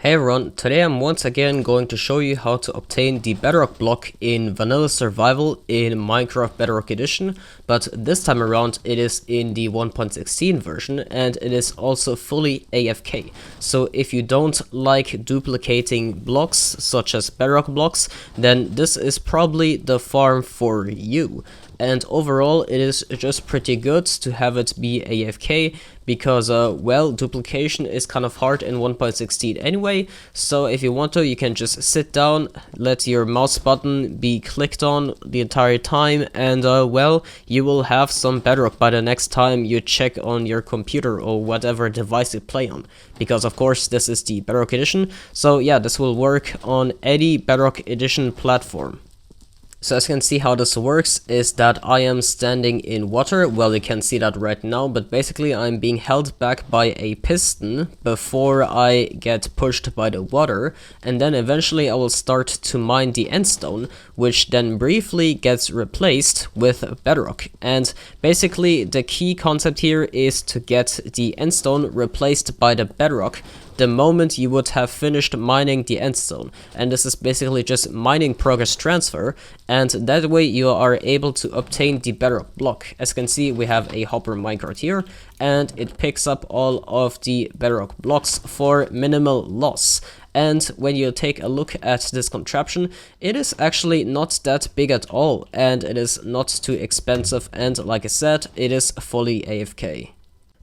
Hey everyone, today I'm once again going to show you how to obtain the Bedrock block in Vanilla Survival in Minecraft Bedrock Edition, but this time around it is in the 1.16 version and it is also fully AFK. So if you don't like duplicating blocks such as Bedrock blocks, then this is probably the farm for you. And overall it is just pretty good to have it be AFK because well, duplication is kind of hard in 1.16 anyway, so if you want to, you can just sit down, let your mouse button be clicked on the entire time, and well, you will have some Bedrock by the next time you check on your computer or whatever device you play on, because of course this is the Bedrock Edition, so yeah, this will work on any Bedrock Edition platform. So as you can see, how this works is that I am standing in water. Well, you can see that right now, but basically I'm being held back by a piston before I get pushed by the water, and then eventually I will start to mine the endstone, which then briefly gets replaced with Bedrock. And basically the key concept here is to get the endstone replaced by the Bedrock the moment you would have finished mining the endstone, and this is basically just mining progress transfer, and that way you are able to obtain the Bedrock block. As you can see, we have a hopper minecart here, and it picks up all of the Bedrock blocks for minimal loss. And when you take a look at this contraption, it is actually not that big at all, and it is not too expensive, and like I said, it is fully AFK.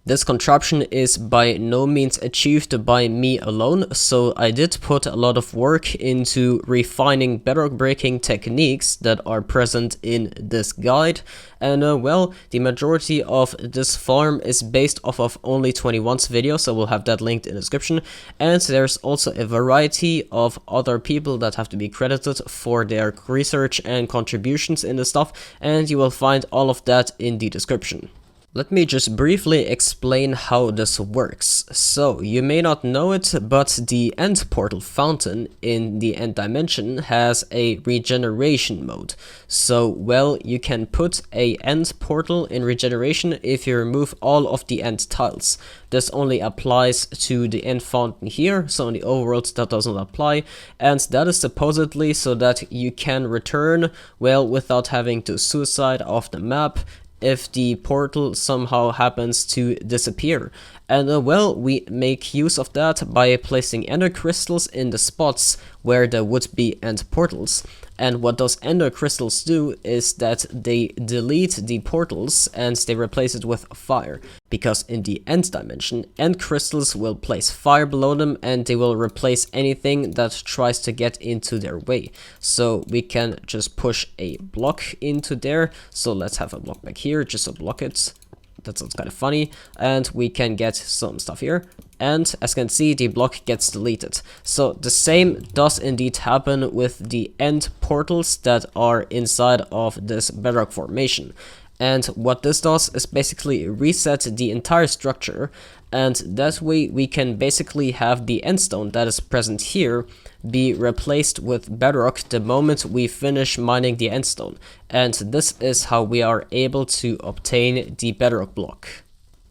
This contraption is by no means achieved by me alone, so I did put a lot of work into refining Bedrock breaking techniques that are present in this guide, and well, the majority of this farm is based off of only 21's video, so we'll have that linked in the description, and there's also a variety of other people that have to be credited for their research and contributions in the stuff, and you will find all of that in the description. Let me just briefly explain how this works. So, you may not know it, but the end portal fountain in the end dimension has a regeneration mode. So, well, you can put a end portal in regeneration if you remove all of the end tiles. This only applies to the end fountain here, so in the overworld that doesn't apply, and that is supposedly so that you can return, well, without having to suicide off the map if the portal somehow happens to disappear. And well, we make use of that by placing ender crystals in the spots where there would be end portals. And what those ender crystals do is that they delete the portals and they replace it with fire. Because in the end dimension, end crystals will place fire below them and they will replace anything that tries to get into their way. So we can just push a block into there. So let's have a block back here just to block it. That sounds kind of funny, and we can get some stuff here, and as you can see, the block gets deleted. So the same does indeed happen with the end portals that are inside of this Bedrock formation. And what this does is basically reset the entire structure, and that way we can basically have the endstone that is present here be replaced with Bedrock the moment we finish mining the endstone. And this is how we are able to obtain the Bedrock block.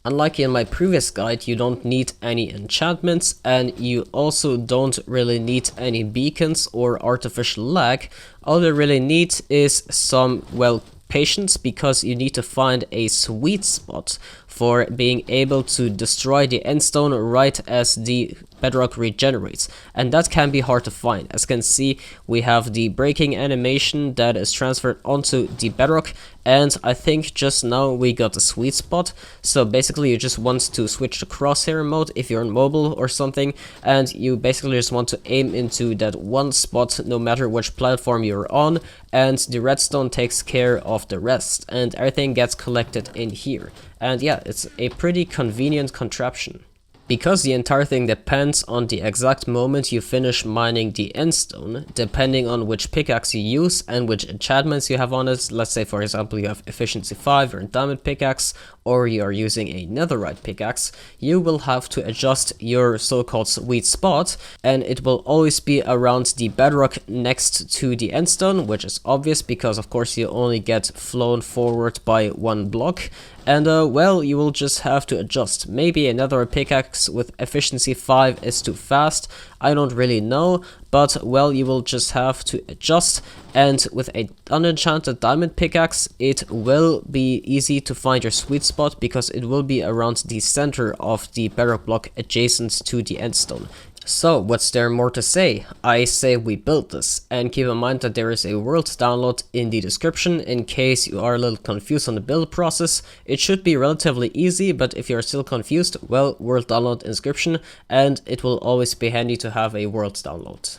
Unlike in my previous guide, you don't need any enchantments, and you also don't really need any beacons or artificial lag. All you really need is some, well, patience, because you need to find a sweet spot for being able to destroy the endstone right as the Bedrock regenerates, and that can be hard to find. As you can see, we have the breaking animation that is transferred onto the Bedrock, and I think just now we got a sweet spot. So basically you just want to switch to crosshair mode if you're on mobile or something, and you basically just want to aim into that one spot no matter which platform you're on, and the redstone takes care of the rest, and everything gets collected in here. And yeah, it's a pretty convenient contraption. Because the entire thing depends on the exact moment you finish mining the endstone, depending on which pickaxe you use and which enchantments you have on it. Let's say, for example, you have efficiency 5 or a diamond pickaxe, or you are using a netherite pickaxe, you will have to adjust your so-called sweet spot, and it will always be around the bedrock next to the endstone, which is obvious because of course you only get flown forward by one block. And well, you will just have to adjust. Maybe another pickaxe with efficiency 5 is too fast, I don't really know, but well, you will just have to adjust. And with a unenchanted diamond pickaxe, it will be easy to find your sweet spot because it will be around the center of the bedrock block adjacent to the endstone. So, what's there more to say? I say we build this, and keep in mind that there is a world download in the description in case you are a little confused on the build process. It should be relatively easy, but if you're still confused, well, world download inscription, and it will always be handy to have a world download.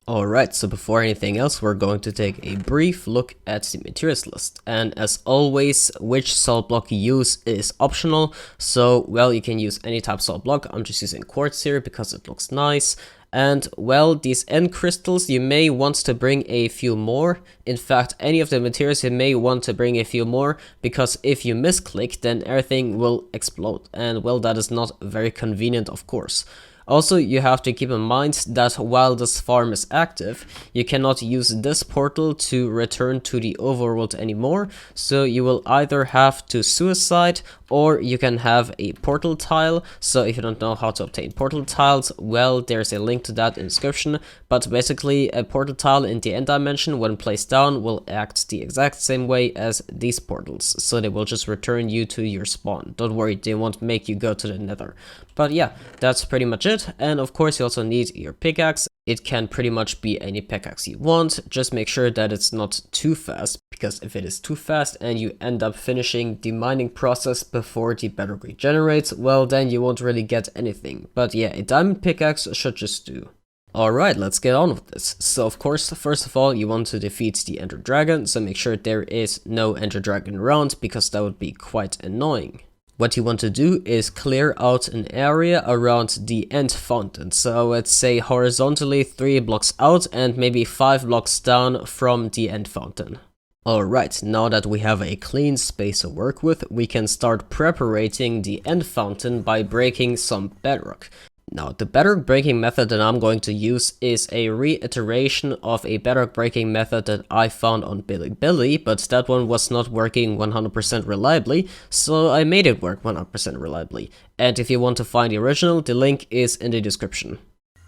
Alright, so before anything else, we're going to take a brief look at the materials list. And as always, which salt block you use is optional. So, well, you can use any type of salt block. I'm just using quartz here because it looks nice. And, well, these end crystals, you may want to bring a few more. In fact, any of the materials, you may want to bring a few more, because if you misclick, then everything will explode. And, well, that is not very convenient, of course. Also, you have to keep in mind that while this farm is active, you cannot use this portal to return to the overworld anymore, so you will either have to suicide or you can have a portal tile. So if you don't know how to obtain portal tiles, well, there's a link to that in the description, but basically a portal tile in the end dimension when placed down will act the exact same way as these portals, so they will just return you to your spawn. Don't worry, they won't make you go to the nether. But yeah, that's pretty much it. And of course you also need your pickaxe. It can pretty much be any pickaxe you want, just make sure that it's not too fast, because if it is too fast and you end up finishing the mining process before the bedrock regenerates, well then you won't really get anything. But yeah, a diamond pickaxe should just do. Alright, let's get on with this. So of course, first of all, you want to defeat the ender dragon, so make sure there is no ender dragon around, because that would be quite annoying. What you want to do is clear out an area around the end fountain. So let's say horizontally 3 blocks out and maybe 5 blocks down from the end fountain. Alright, now that we have a clean space to work with, we can start preparating the end fountain by breaking some bedrock. Now, the bedrock breaking method that I'm going to use is a reiteration of a bedrock breaking method that I found on Bilibili, but that one was not working 100% reliably, so I made it work 100% reliably. And if you want to find the original, the link is in the description.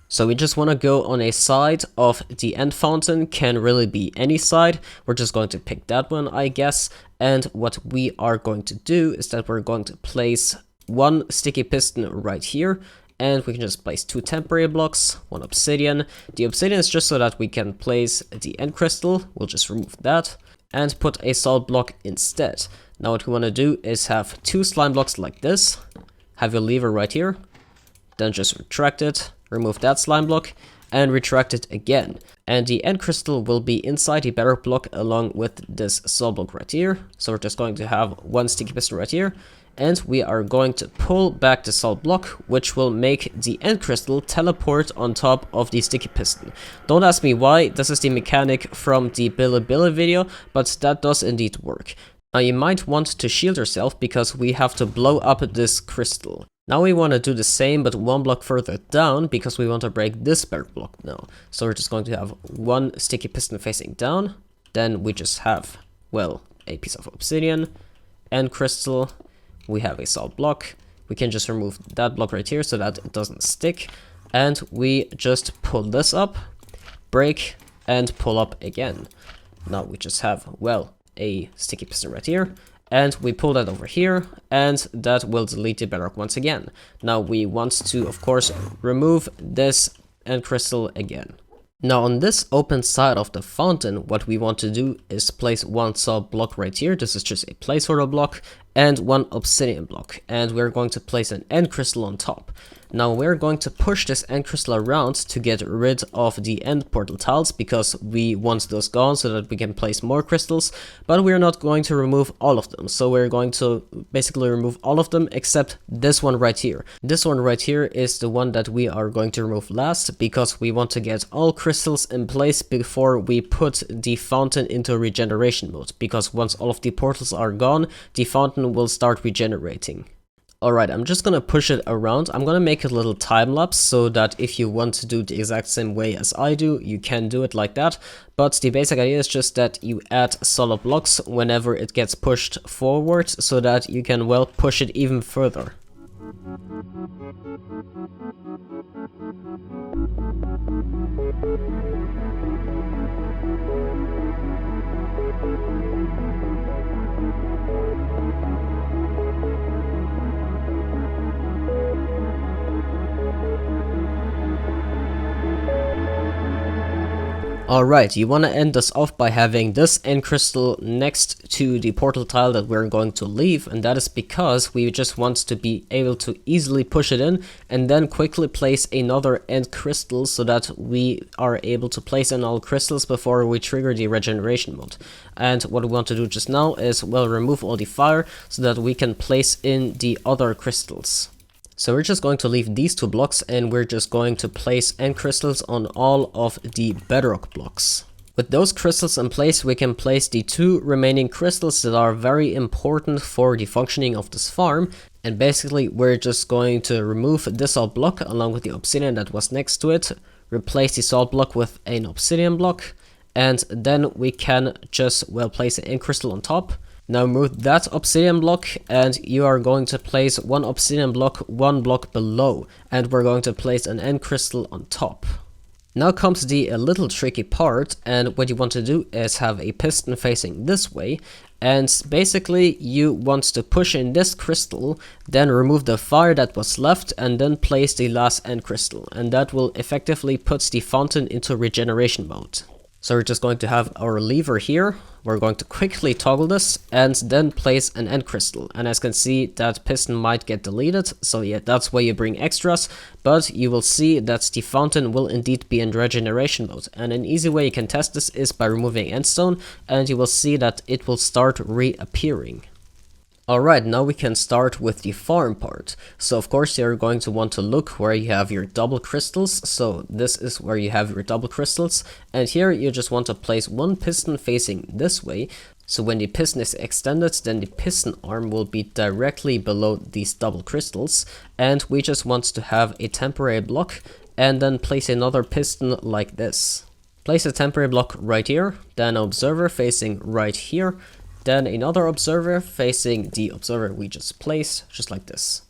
So we just want to go on a side of the end fountain, can really be any side. We're just going to pick that one, I guess. And what we are going to do is that we're going to place one sticky piston right here. And we can just place 2 temporary blocks, 1 obsidian. The obsidian is just so that we can place the end crystal. We'll just remove that and put a salt block instead. Now what we want to do is have 2 slime blocks like this. Have your lever right here. Then just retract it, remove that slime block, and retract it again. And the end crystal will be inside the bedrock block along with this salt block right here. So we're just going to have 1 sticky piston right here. And we are going to pull back the salt block, which will make the end crystal teleport on top of the sticky piston. Don't ask me why, this is the mechanic from the Bilibili video, but that does indeed work. Now you might want to shield yourself because we have to blow up this crystal. Now we want to do the same but 1 block further down because we want to break this bedrock block now. So we're just going to have 1 sticky piston facing down. Then we just have, well, a piece of obsidian, end crystal. We have a salt block. We can just remove that block right here so that it doesn't stick. And we just pull this up, break, and pull up again. Now we just have, well, a sticky piston right here. And we pull that over here, and that will delete the bedrock once again. Now we want to, of course, remove this end crystal again. Now on this open side of the fountain, what we want to do is place 1 salt block right here. This is just a placeholder block, and 1 obsidian block. And we're going to place an end crystal on top. Now we're going to push this end crystal around to get rid of the end portal tiles, because we want those gone so that we can place more crystals, but we're not going to remove all of them. So we're going to basically remove all of them except this one right here. This one right here is the one that we are going to remove last, because we want to get all crystals in place before we put the fountain into regeneration mode, because once all of the portals are gone, the fountain will start regenerating. Alright, I'm just gonna push it around. I'm gonna make a little time lapse so that if you want to do the exact same way as I do, you can do it like that. But the basic idea is just that you add solid blocks whenever it gets pushed forward so that you can, well, push it even further. Alright, you want to end this off by having this end crystal next to the portal tile that we're going to leave, and that is because we just want to be able to easily push it in and then quickly place another end crystal so that we are able to place in all crystals before we trigger the regeneration mode. And what we want to do just now is, well, remove all the fire so that we can place in the other crystals. So we're just going to leave these two blocks and we're just going to place end crystals on all of the bedrock blocks. With those crystals in place, we can place the two remaining crystals that are very important for the functioning of this farm. And basically we're just going to remove this salt block along with the obsidian that was next to it, replace the salt block with an obsidian block, and then we can just, well, place an end crystal on top. Now move that obsidian block and you are going to place one obsidian block one block below, and we're going to place an end crystal on top. Now comes the a little tricky part, and what you want to do is have a piston facing this way, and basically you want to push in this crystal, then remove the fire that was left and then place the last end crystal, and that will effectively put the fountain into regeneration mode. So we're just going to have our lever here, we're going to quickly toggle this and then place an end crystal. And as you can see, that piston might get deleted, so yeah, that's why you bring extras, but you will see that the fountain will indeed be in regeneration mode. And an easy way you can test this is by removing endstone, and you will see that it will start reappearing. Alright, now we can start with the farm part. So of course you're going to want to look where you have your double crystals. So this is where you have your double crystals, and here you just want to place one piston facing this way. So when the piston is extended, then the piston arm will be directly below these double crystals, and we just want to have a temporary block and then place another piston like this. Place a temporary block right here, then an observer facing right here, then another observer facing the observer we just placed, just like this.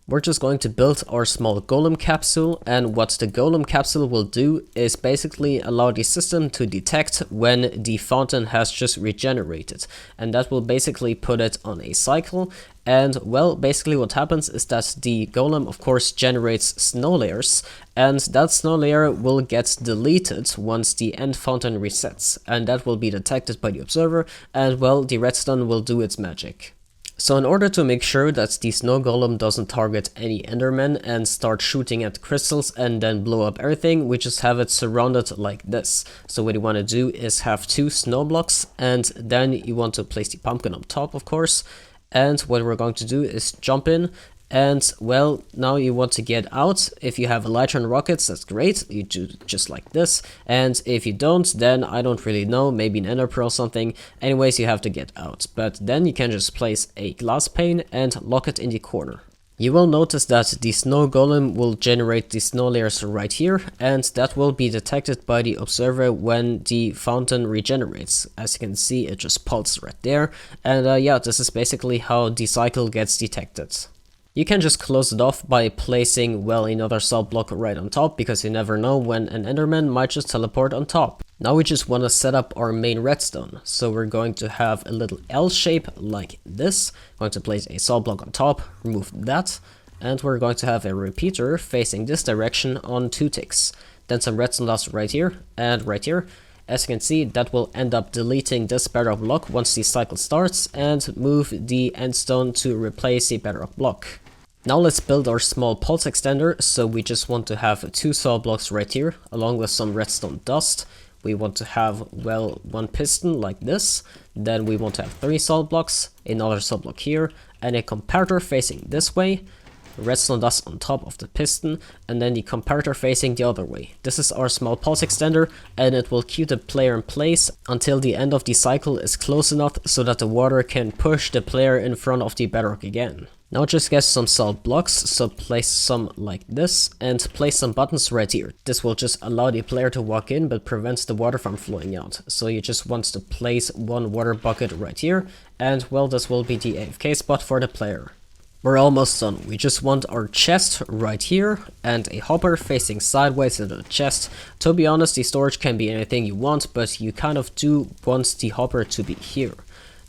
We're just going to build our small golem capsule, and what the golem capsule will do is basically allow the system to detect when the fountain has just regenerated, and that will basically put it on a cycle. And well, basically what happens is that the golem of course generates snow layers, and that snow layer will get deleted once the end fountain resets, and that will be detected by the observer, and well, the redstone will do its magic. So in order to make sure that the snow golem doesn't target any endermen and start shooting at crystals and then blow up everything, we just have it surrounded like this. So what you want to do is have two snow blocks, and then you want to place the pumpkin on top, of course. And what we're going to do is jump in, and well, now you want to get out. If you have elytra and rockets, that's great, you do just like this, and if you don't, then I don't really know, maybe an ender pearl or something. Anyways, you have to get out, but then you can just place a glass pane and lock it in the corner. You will notice that the snow golem will generate the snow layers right here, and that will be detected by the observer when the fountain regenerates. As you can see, it just pulses right there, and yeah, this is basically how the cycle gets detected. You can just close it off by placing, well, another salt block right on top, because you never know when an enderman might just teleport on top. Now we just want to set up our main redstone, so we're going to have a little L shape like this. Going to place a salt block on top, remove that, and we're going to have a repeater facing this direction on 2 ticks. Then some redstone dust right here and right here. As you can see, that will end up deleting this bedrock block once the cycle starts, and move the endstone to replace the bedrock block. Now let's build our small pulse extender. So we just want to have 2 saw blocks right here, along with some redstone dust. We want to have, well, 1 piston like this. Then we want to have 3 saw blocks, another saw block here, and a comparator facing this way. Redstone dust on top of the piston, and then the comparator facing the other way. This is our small pulse extender, and it will keep the player in place until the end of the cycle is close enough so that the water can push the player in front of the bedrock again. Now just get some solid blocks, so place some like this, and place some buttons right here. This will just allow the player to walk in, but prevents the water from flowing out. So you just want to place 1 water bucket right here, and well, this will be the AFK spot for the player. We're almost done. We just want our chest right here and a hopper facing sideways into the chest. To be honest, the storage can be anything you want, but you kind of do want the hopper to be here.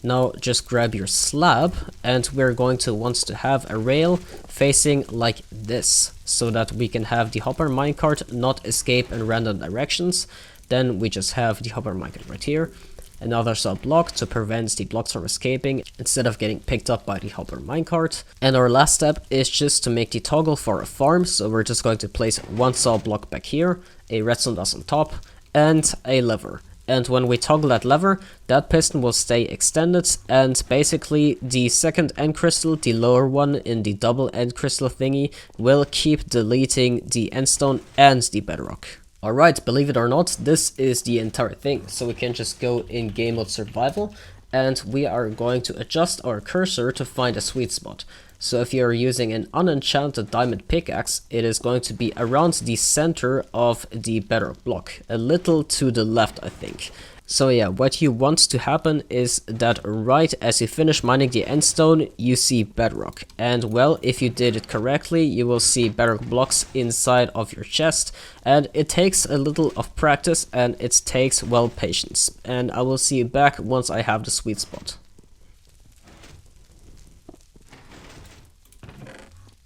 Now just grab your slab, and we're going to want to have a rail facing like this, so that we can have the hopper minecart not escape in random directions. Then we just have the hopper minecart right here. Another saw block to prevent the blocks from escaping instead of getting picked up by the hopper minecart. And our last step is just to make the toggle for a farm, so we're just going to place 1 saw block back here, a redstone dust on top, and a lever. And when we toggle that lever, that piston will stay extended, and basically the second end crystal, the lower one in the double end crystal thingy, will keep deleting the endstone and the bedrock. Alright, believe it or not, this is the entire thing. So we can just go in game mode survival, and we are going to adjust our cursor to find a sweet spot. So if you're using an unenchanted diamond pickaxe, it is going to be around the center of the bedrock block, a little to the left, I think. So yeah, what you want to happen is that right as you finish mining the endstone, you see bedrock. And well, if you did it correctly, you will see bedrock blocks inside of your chest. And it takes a little of practice, and it takes, well, patience. And I will see you back once I have the sweet spot.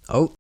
Oh.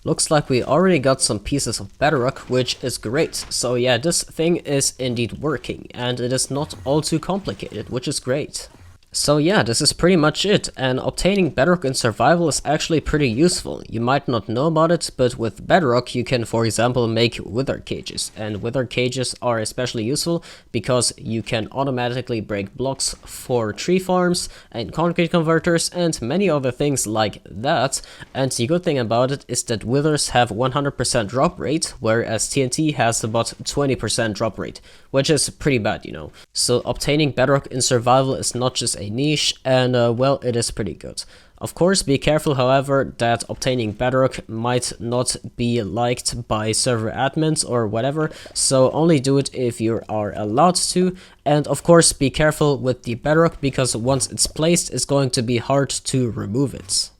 Looks like we already got some pieces of bedrock, which is great. So yeah, this thing is indeed working, and it is not all too complicated, which is great. So yeah, this is pretty much it, and obtaining bedrock in survival is actually pretty useful. You might not know about it, but with bedrock you can, for example, make wither cages, and wither cages are especially useful because you can automatically break blocks for tree farms and concrete converters and many other things like that. And the good thing about it is that withers have 100% drop rate, whereas TNT has about 20% drop rate, which is pretty bad, you know. So obtaining bedrock in survival is not just a niche, and well, it is pretty good. Of course, be careful, however, that obtaining bedrock might not be liked by server admins or whatever, so only do it if you are allowed to. And of course, be careful with the bedrock, because once it's placed, it's going to be hard to remove it.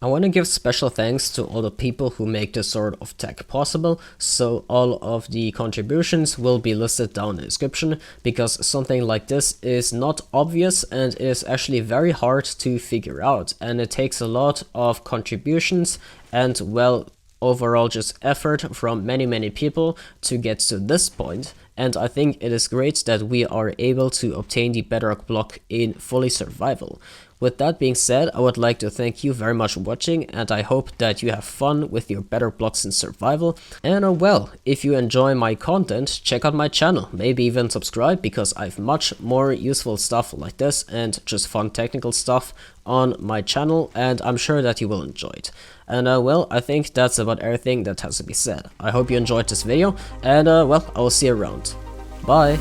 I want to give special thanks to all the people who make this sort of tech possible, so all of the contributions will be listed down in the description, because something like this is not obvious and it is actually very hard to figure out, and it takes a lot of contributions and, well, overall just effort from many people to get to this point. And I think it is great that we are able to obtain the bedrock block in fully survival. With that being said, I would like to thank you very much for watching, and I hope that you have fun with your bedrock blocks in survival. And well, if you enjoy my content, check out my channel, maybe even subscribe, because I have much more useful stuff like this and just fun technical stuff on my channel, and I'm sure that you will enjoy it. And well, I think that's about everything that has to be said. I hope you enjoyed this video, and well, I will see you around. Bye!